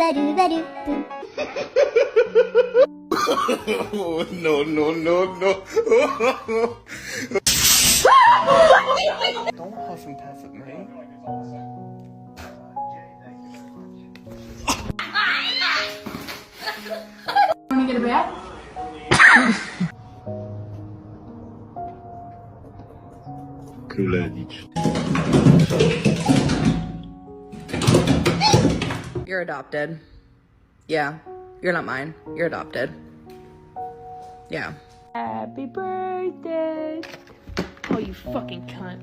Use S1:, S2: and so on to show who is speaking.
S1: Oh, no, no, no, no. Don't huff and puff at me.
S2: Want to get a bath?
S1: Królewicz.
S3: You're adopted. Yeah, you're not mine. You're adopted. Yeah.
S4: Happy birthday. Oh, you fucking cunt.